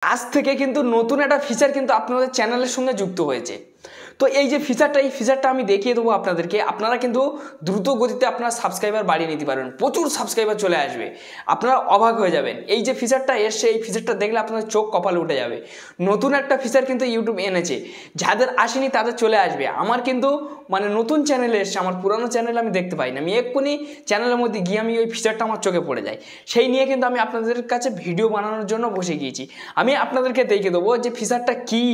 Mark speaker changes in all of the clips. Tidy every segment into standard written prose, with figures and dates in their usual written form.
Speaker 1: আজ থেকে কিন্তু নতুন একটা ফিচার কিন্তু আপনাদের চ্যানেলের সঙ্গে যুক্ত হয়েছে। তো এই যে ফিচারটা আমি দেখিয়ে দেবো আপনাদেরকে। আপনারা কিন্তু দ্রুত গতিতে আপনার সাবস্ক্রাইবার বাড়িয়ে নিতে পারবেন, প্রচুর সাবস্ক্রাইবার চলে আসবে, আপনারা অবাক হয়ে যাবেন। এই যে ফিচারটা এসছে, এই ফিচারটা দেখলে আপনাদের চোখ কপালে উঠে যাবে। নতুন একটা ফিচার কিন্তু ইউটিউব এনেছে, যাদের আসেনি তাদের চলে আসবে। আমার কিন্তু মানে নতুন চ্যানেলে এসছে, আমার পুরোনো চ্যানেলে আমি দেখতে পাই না। আমি এক্ষুনি চ্যানেলের মধ্যে গিয়ে আমি ওই ফিচারটা আমার চোখে পড়ে যায়, সেই নিয়ে কিন্তু আমি আপনাদের কাছে ভিডিও বানানোর জন্য বসে গিয়েছি। আমি আপনাদেরকে দেখিয়ে দেবো যে ফিচারটা কী,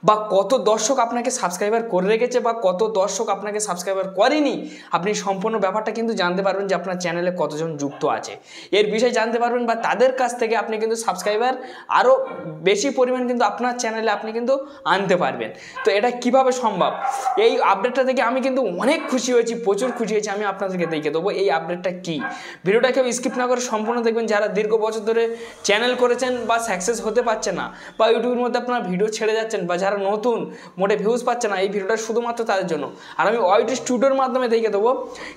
Speaker 1: বা কত দর্শক আপনাকে সাবস্ক্রাইবার করে রেখেছে বা কত দর্শক আপনাকে সাবস্ক্রাইবার করেনি। আপনি সম্পূর্ণ ব্যাপারটা কিন্তু জানতে পারবেন যে আপনার চ্যানেলে কতজন যুক্ত আছে, এর বিষয়ে জানতে পারবেন। বা তাদের কাছ থেকে আপনি কিন্তু সাবস্ক্রাইবার আরও বেশি পরিমাণ কিন্তু আপনার চ্যানেলে আপনি কিন্তু আনতে পারবেন। তো এটা কিভাবে সম্ভব, এই আপডেটটা থেকে আমি কিন্তু অনেক খুশি হয়েছি, প্রচুর খুশি হয়েছি। আমি আপনাদেরকে দেখিয়ে দেবো এই আপডেটটা কী। ভিডিওটা কেউ স্কিপ না করে সম্পূর্ণ দেখবেন। যারা দীর্ঘ বছর ধরে চ্যানেল করেছেন বা সাকসেস হতে পারছে না, বা ইউটিউবের মধ্যে আপনারা ভিডিও ছেড়ে যাচ্ছেন, বা যারা নতুন মোটে ভিউজ পাচ্ছে না, এই ভিডিওটা শুধুমাত্র তাদের জন্য। আর আমি ওয়াইটি স্টুডিওর মাধ্যমে দেখিয়ে দেবো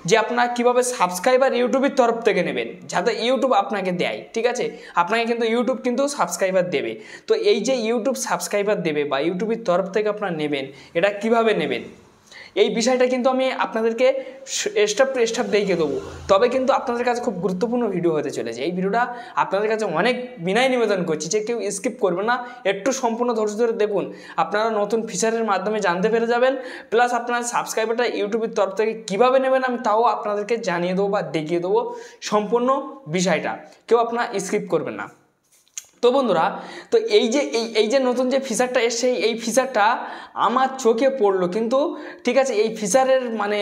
Speaker 1: যে আপনারা কীভাবে সাবস্ক্রাইবার ইউটিউবের তরফ থেকে নেবেন, যাতে ইউটিউব আপনাকে দেয়। ঠিক আছে, আপনাকে কিন্তু ইউটিউব কিন্তু সাবস্ক্রাইবার দেবে। তো এই যে ইউটিউব সাবস্ক্রাইবার দেবে বা ইউটিউবের তরফ থেকে আপনারা নেবেন, এটা কিভাবে নেবেন, এই বিষয়টা কিন্তু আমি আপনাদেরকে স্টেপ টু স্টেপ দেখিয়ে দেবো। তবে কিন্তু আপনাদের কাছে খুব গুরুত্বপূর্ণ ভিডিও হতে চলেছে। এই ভিডিওটা আপনাদের কাছে অনেক বিনয় নিবেদন করছি যে কেউ স্কিপ করবে না, একটু সম্পূর্ণ ধৈর্য ধরে দেখুন। আপনারা নতুন ফিচারের মাধ্যমে জানতে পেরে যাবেন, প্লাস আপনার সাবস্ক্রাইবারটা ইউটিউবের তরফ থেকে কীভাবে নেবেন আমি তাও আপনাদেরকে জানিয়ে দেবো বা দেখিয়ে দেবো সম্পূর্ণ বিষয়টা। কেউ আপনারা স্কিপ করবেন না। তো বন্ধুরা, তো এই যে নতুন যে ফিচারটা এসছে, এই ফিচারটা আমার চোখে পড়লো কিন্তু। ঠিক আছে, এই ফিচারের মানে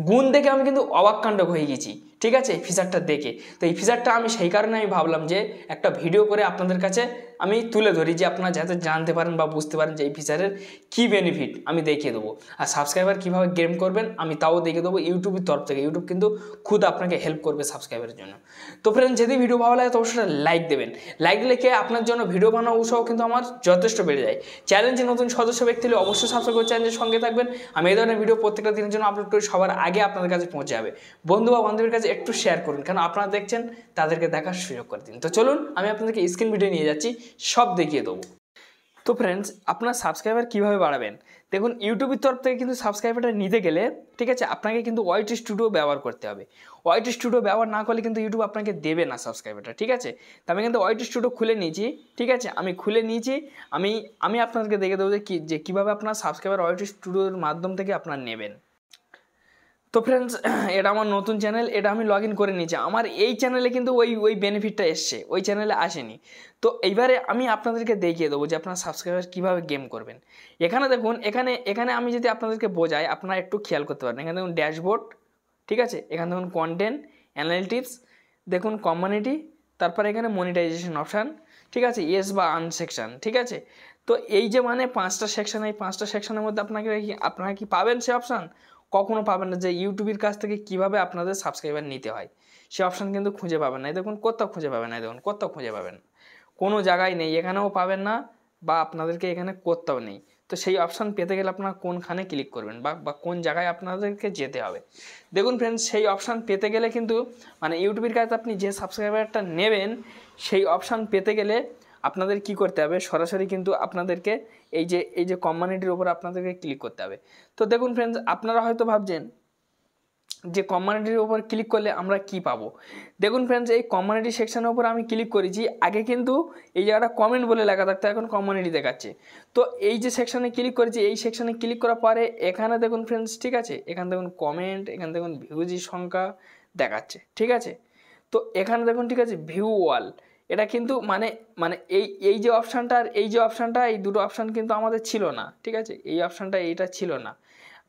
Speaker 1: গুণ দেখে আমি কিন্তু অবাককাণ্ড হয়ে গেছি। ঠিক আছে, এই ফিচারটা দেখে। তো এই ফিচারটা আমি সেই কারণে আমি ভাবলাম যে একটা ভিডিও করে আপনাদের কাছে আমি তুলে ধরি, যে আপনারা যাতে জানতে পারেন বা বুঝতে পারেন যে এই ফিচারের কী বেনিফিট আমি দেখিয়ে দেবো। আর সাবস্ক্রাইবার কীভাবে গেম করবেন আমি তাও দেখিয়ে দেবো ইউটিউবের তরফ থেকে। ইউটিউব কিন্তু খুদ আপনাকে হেল্প করবে সাবস্ক্রাইবারের জন্য। তো ফ্রেন্ড, যদি ভিডিও ভালো লাগে তো অবশ্যই লাইক দেবেন। লাইক দিলে কে আপনার জন্য ভিডিও বানানো উৎসাহ কিন্তু আমার যথেষ্ট বেড়ে যায়। চ্যালেঞ্জে নতুন সদস্য ব্যক্তি হলে অবশ্যই সাবস্ক্রাইব করে চ্যানেলের সঙ্গে থাকবেন। আমি এই ধরনের ভিডিও প্রত্যেকটা দিনের জন্য আপলোড করি, সবার আগে আপনাদের কাছে পৌঁছে যাবে। বন্ধু বা বান্ধবীর কাছে একটু শেয়ার করুন, কারণ আপনারা দেখছেন, তাদেরকে দেখার সুযোগ করে দিন। তো চলুন আমি আপনাদেরকে স্ক্রিন ভিডিও নিয়ে যাচ্ছি, সব দেখিয়ে দেবো। তো ফ্রেন্ডস, আপনার সাবস্ক্রাইবার কীভাবে বাড়াবেন দেখুন। ইউটিউবের তরফ থেকে কিন্তু সাবস্ক্রাইবারটা নিতে গেলে ঠিক আছে আপনাকে কিন্তু ওয়াইটি স্টুডিও ব্যবহার করতে হবে। ওয়াইটি স্টুডিও ব্যবহার না করলে কিন্তু ইউটিউব আপনাকে দেবে না সাবস্ক্রাইবারটা। ঠিক আছে, তো আমি কিন্তু ওয়াইটি স্টুডিও খুলে নিয়েছি। ঠিক আছে, আমি খুলে নিয়েছি। আমি আপনাদেরকে দেখে দেবো যে কীভাবে আপনার সাবস্ক্রাইবার ওয়াইটি স্টুডিওর মাধ্যম থেকে আপনার নেবেন। তো ফ্রেন্ডস, এটা আমার নতুন চ্যানেল, এটা আমি লগ ইন করে নিয়েছি। আমার এই চ্যানেলে কিন্তু ওই বেনিফিটটা এসছে, ওই চ্যানেলে আসেনি। তো এইবারে আমি আপনাদেরকে দেখিয়ে দেবো যে আপনার সাবস্ক্রাইবার কীভাবে গেম করবেন। এখানে দেখুন, এখানে আমি যদি আপনাদেরকে বোঝাই, আপনারা একটু খেয়াল করতে পারেন। এখানে দেখুন ড্যাশবোর্ড, ঠিক আছে, এখানে দেখুন কন্টেন্ট অ্যানালিটিক্স, দেখুন কমিউনিটি, তারপরে এখানে মনিটাইজেশন অপশান, ঠিক আছে, ইয়েস বা আন সেকশন। ঠিক আছে, তো এই যে মানে 5টা সেকশন, এই 5টা সেকশনের মধ্যে আপনারা কি পাবেন সে অপশান? কখনো পাবেন না। যে ইউটিউবের কাছ থেকে কীভাবে আপনাদের সাবস্ক্রাইবার নিতে হয় সে অপশান কিন্তু খুঁজে পাবেন না। দেখুন কোথাও খুঁজে পাবেন না, দেখুন কোথাও খুঁজে পাবেন না, কোনো জায়গায় নেই, এখানেও পাবেন না, বা আপনাদেরকে এখানে কোথাও নেই। তো সেই অপশান পেতে গেলে আপনারা কোনখানে ক্লিক করবেন বা কোন জায়গায় আপনাদেরকে যেতে হবে। দেখুন ফ্রেন্ডস, সেই অপশান পেতে গেলে কিন্তু মানে ইউটিউবের কাছে আপনি যে সাবস্ক্রাইবারটা নেবেন সেই অপশান পেতে গেলে আপনাদের কি করতে হবে, সরাসরি কিন্তু আপনাদেরকে এই যে কমিউনিটির উপর আপনাদেরকে ক্লিক করতে হবে। তো দেখুন ফ্রেন্ডস, আপনারা হয়তো ভাবছেন যে কমিউনিটির উপর ক্লিক করলে আমরা কি পাবো। দেখুন ফ্রেন্ডস, এই কমিউনিটি সেকশনের উপর আমি ক্লিক করেছি। আগে কিন্তু এই জায়গাটা কমেন্ট বলে লেখা থাকতো, এখন কমিউনিটি দেখাচ্ছে। তো এই যে সেকশনে ক্লিক করেছি, এই সেকশনে ক্লিক করার পরে এখানে দেখুন ফ্রেন্ডস, ঠিক আছে, এখানে দেখুন কমেন্ট, এখানে দেখুন ভিউজি সংখ্যা দেখাচ্ছে। ঠিক আছে, তো এখানে দেখুন, ঠিক আছে, ভিউ ওয়াল, এটা কিন্তু মানে মানে এই যে অপশানটা আর এই যে অপশানটা, এই দুটো অপশান কিন্তু আমাদের ছিল না। ঠিক আছে, এই অপশানটা এইটা ছিল না,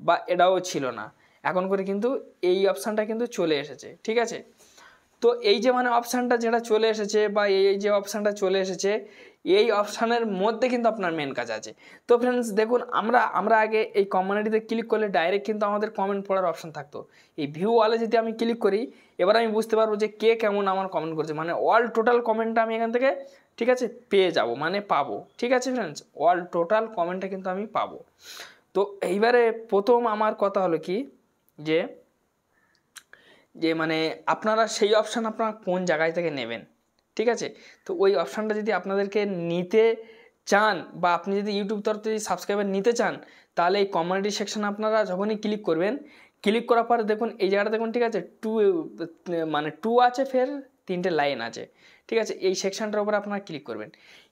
Speaker 1: বা এটাও ছিল না। এখন করে কিন্তু এই অপশানটা কিন্তু চলে এসেছে। ঠিক আছে, তো এই যে মানে অপশানটা যেটা চলে এসেছে, বা এই যে অপশানটা চলে এসেছে, এই অপশানের মধ্যে কিন্তু আপনার মেন কাজ আছে। তো ফ্রেন্ডস দেখুন, আমরা আগে এই কমিউনিটিতে ক্লিক করলে ডাইরেক্ট কিন্তু আমাদের কমেন্ট পড়ার অপশান থাকতো। এই ভিউ ওয়ালে যদি আমি ক্লিক করি, এবার আমি বুঝতে পারবো যে কে কেমন আমার কমেন্ট করছে, মানে অল টোটাল কমেন্টটা আমি এখান থেকে ঠিক আছে পেয়ে যাব, মানে পাবো। ঠিক আছে ফ্রেন্ডস, অল টোটাল কমেন্টটা কিন্তু আমি পাবো। তো এইবারে প্রথম আমার কথা হলো কি, যে মানে আপনারা সেই অপশান আপনারা কোন জায়গায় থেকে নেবেন। ঠিক আছে, তো ওই অপশানটা যদি আপনাদেরকে নিতে চান বা আপনি যদি ইউটিউব তরফ থেকে সাবস্ক্রাইবার নিতে চান, তাহলে এই কমিউনিটি সেকশন আপনারা যখনই ক্লিক করবেন, ক্লিক করার পরে দেখুন এই জায়গাটা দেখুন, ঠিক আছে, টু আছে, ফের 3টে লাইন আছে, ঠিক আছে। এই সেকশনটার উপরে আপনারা ক্লিক করবেন।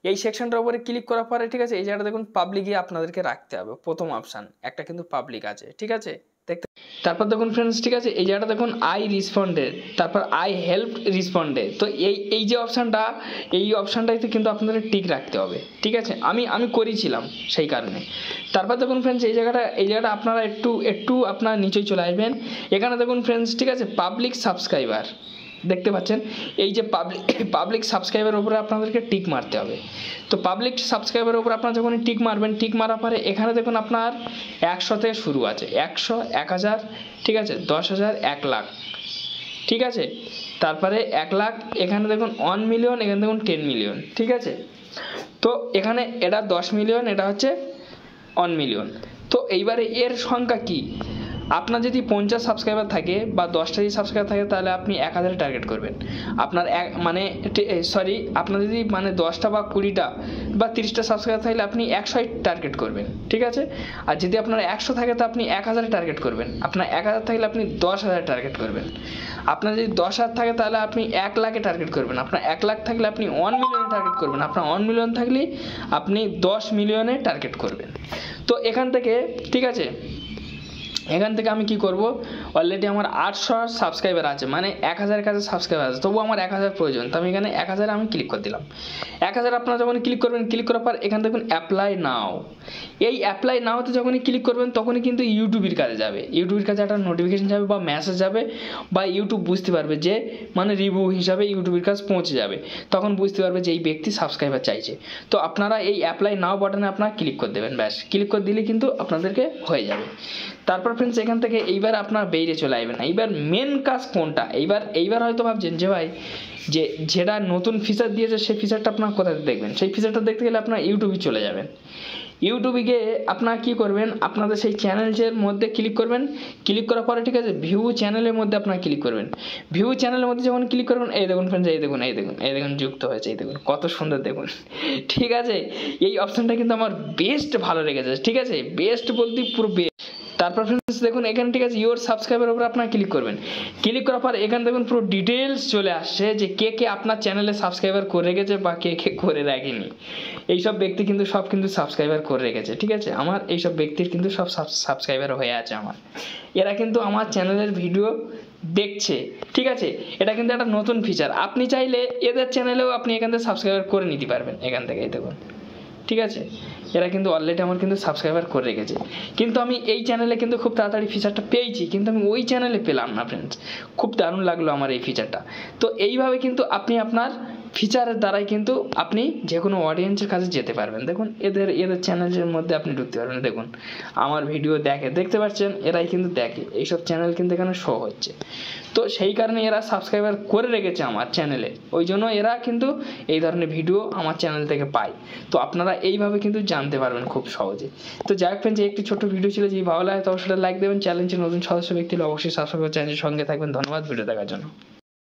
Speaker 1: এই সেকশনটার উপরে ক্লিক করার পরে, ঠিক আছে, এই জায়গাটা দেখুন পাবলিকই আপনাদেরকে রাখতে হবে, প্রথম অপশান একটা কিন্তু পাবলিক আছে, ঠিক আছে। দেখতে তারপর দেখুন ফ্রেন্ডস, ঠিক আছে, এই জায়গাটা দেখুন আই রিসপন্ডেড, তারপর আই হেল্প রিসপন্ডে। তো এই যে অপশানটা, এই অপশানটাতে কিন্তু আপনাদের টিক রাখতে হবে, ঠিক আছে। আমি করেছিলাম সেই কারণে। তারপর দেখুন ফ্রেন্ডস, এই জায়গাটা আপনারা একটু আপনারা নিচেই চলে আসবেন। এখানে দেখুন ফ্রেন্ডস, ঠিক আছে, পাবলিক সাবস্ক্রাইবার দেখতে পাচ্ছেন। এই যে পাবলিক সাবস্ক্রাইবারের উপরে আপনাদেরকে টিক মারতে হবে। তো পাবলিক সাবস্ক্রাইবারের উপর আপনারা যখন টিক মারবেন, টিক মারার পরে এখানে দেখুন আপনার 100 থেকে শুরু আছে, 100, 1000, ঠিক আছে, 10,000, 1 লাখ, ঠিক আছে। তারপরে 1 লাখ, এখানে দেখুন 1 মিলিয়ন, এখানে দেখুন 10 মিলিয়ন, ঠিক আছে। তো এখানে এটা 10 মিলিয়ন, এটা হচ্ছে 1 মিলিয়ন। তো এইবারে এর সংখ্যা কি, আপনার যদি 50 সাবস্ক্রাইবার থাকে বা 10টা যদি সাবস্ক্রাইবার থাকে, তাহলে আপনি 1000 টার্গেট করবেন। আপনার আপনার যদি 10টা বা 20টা বা 30টা সাবস্ক্রাইবার থাকলে আপনি 100 টার্গেট করবেন, ঠিক আছে। আর যদি আপনার 100 থাকে তো আপনি 1000 টার্গেট করবেন। আপনার 1000 থাকলে আপনি 10,000 টার্গেট করবেন। আপনার যদি 10,000 থাকে তাহলে আপনি 1 লাখে টার্গেট করবেন। আপনার 1 লাখ থাকলে আপনি 1 মিলিয়নে টার্গেট করবেন। আপনার 1 মিলিয়ন থাকলে আপনি 10 মিলিয়নে টার্গেট করবেন। তো এখান থেকে, ঠিক আছে, এখান থেকে আমি কি করব, অলরেডি আমার 800 সাবস্ক্রাইবার আছে, 1000 কাছে সাবস্ক্রাইবার আছে, তবু আমার 1000 প্রয়োজন। তো আমি এখানে 1000 আমি ক্লিক করে দিলাম। 1000 আপনারা যখন ক্লিক করবেন, ক্লিক করার পর এখানে দেখুন অ্যাপ্লাই নাও। এই অ্যাপ্লাই নাওতে যখনই ক্লিক করবেন তখনই কিন্তু ইউটিউবের কাছে যাবে, ইউটিউবের কাছে একটা নোটিফিকেশন যাবে বা মেসেজ যাবে, বা ইউটিউব বুঝতে পারবে যে রিভিউ হিসাবে ইউটিউবের কাছে পৌঁছে যাবে। তখন বুঝতে পারবে যে এই ব্যক্তি সাবস্ক্রাইবার চাইছে। তো আপনারা এই অ্যাপ্লাই নাও বাটনে আপনারা ক্লিক করে দেবেন, ব্যাস ক্লিক করে দিলে কিন্তু আপনাদেরকে হয়ে যাবে। তারপর ফ্রেন্ডস এখান থেকে এইবার আপনার বেরিয়ে চলে আসবেন। এইবার মেন কাজ কোনটা, এইবার হয়তো ভাবছেন যে ভাই যেটা নতুন ফিচার দিয়েছে সেই ফিচারটা আপনার কোথায় দেখবেন। সেই ফিচারটা দেখতে গেলে আপনার ইউটিউবে চলে যাবেন। ইউটিউবে গিয়ে আপনারা কী করবেন, আপনাদের সেই চ্যানেলের মধ্যে ক্লিক করবেন। ক্লিক করার পরে, ঠিক আছে, ভিউ চ্যানেলের মধ্যে আপনারা ক্লিক করবেন। ভিউ চ্যানেলের মধ্যে যখন ক্লিক করবেন, এই দেখুন ফ্রেন্ডস, এই দেখুন যুক্ত হয়েছে, এই দেখুন কত সুন্দর দেখুন, ঠিক আছে। এই অপশানটা কিন্তু আমার বেস্ট ভালো লেগেছে, ঠিক আছে, বেস্ট বলতে পুরো বেস্ট। তারপর ফ্রেন্ডস দেখুন এখানে, ঠিক আছে, ইওর সাবস্ক্রাইবার উপর আপনারা ক্লিক করবেন। ক্লিক করার পর এখানে দেখুন পুরো ডিটেলস চলে আসছে যে কে আপনার চ্যানেলে সাবস্ক্রাইবার করে রেখেছে বা কে করে রাখেনি। এইসব ব্যক্তি কিন্তু সব কিন্তু সাবস্ক্রাইবার করে রেখেছে, ঠিক আছে। আমার এইসব ব্যক্তির কিন্তু সব সাবস্ক্রাইবার হয়ে আছে আমার। এরা কিন্তু আমার চ্যানেলের ভিডিও দেখছে, ঠিক আছে। এটা কিন্তু একটা নতুন ফিচার। আপনি চাইলে এদের চ্যানেলেও আপনি এখান থেকে সাবস্ক্রাইবার করে নিতে পারবেন এখান থেকে, এই দেখুন, ঠিক আছে। এরা কিন্তু অলরেডি আমার কিন্তু সাবস্ক্রাইবার করে রেখেছে। কিন্তু আমি এই চ্যানেলে কিন্তু খুব তাড়াতাড়ি ফিচারটা পেয়েছি, কিন্তু আমি ওই চ্যানেলে পেলাম না ফ্রেন্ডস। খুব দারুণ লাগলো আমার এই ফিচারটা। তো এইভাবে কিন্তু আপনি আপনার ফিচারের দ্বারাই কিন্তু আপনি যে কোনো অডিয়েন্সের কাছে যেতে পারবেন। দেখুন এদের চ্যানেলের মধ্যে আপনি ঢুকতে পারবেন। দেখুন আমার ভিডিও দেখতে পাচ্ছেন, এরাই কিন্তু দেখে, এইসব চ্যানেল কিন্তু এখানে শো হচ্ছে। তো সেই কারণে এরা সাবস্ক্রাইবার করে রেখেছে আমার চ্যানেলে, ওই জন্য এরা কিন্তু এই ধরনের ভিডিও আমার চ্যানেল থেকে পায়। তো আপনারা এইভাবে কিন্তু জানতে পারবেন খুব সহজে। তো যাই হোক ফ্রেন্ডস, একটি ছোট্ট ভিডিও ছিল, যদি ভালো লাগে তো অবশ্যই লাইক দেবেন। চ্যানেলের নতুন সদস্য ব্যক্তি হলে অবশ্যই সাবস্ক্রাইব করে চ্যানেলের সঙ্গে থাকবেন। ধন্যবাদ ভিডিও দেখার জন্য।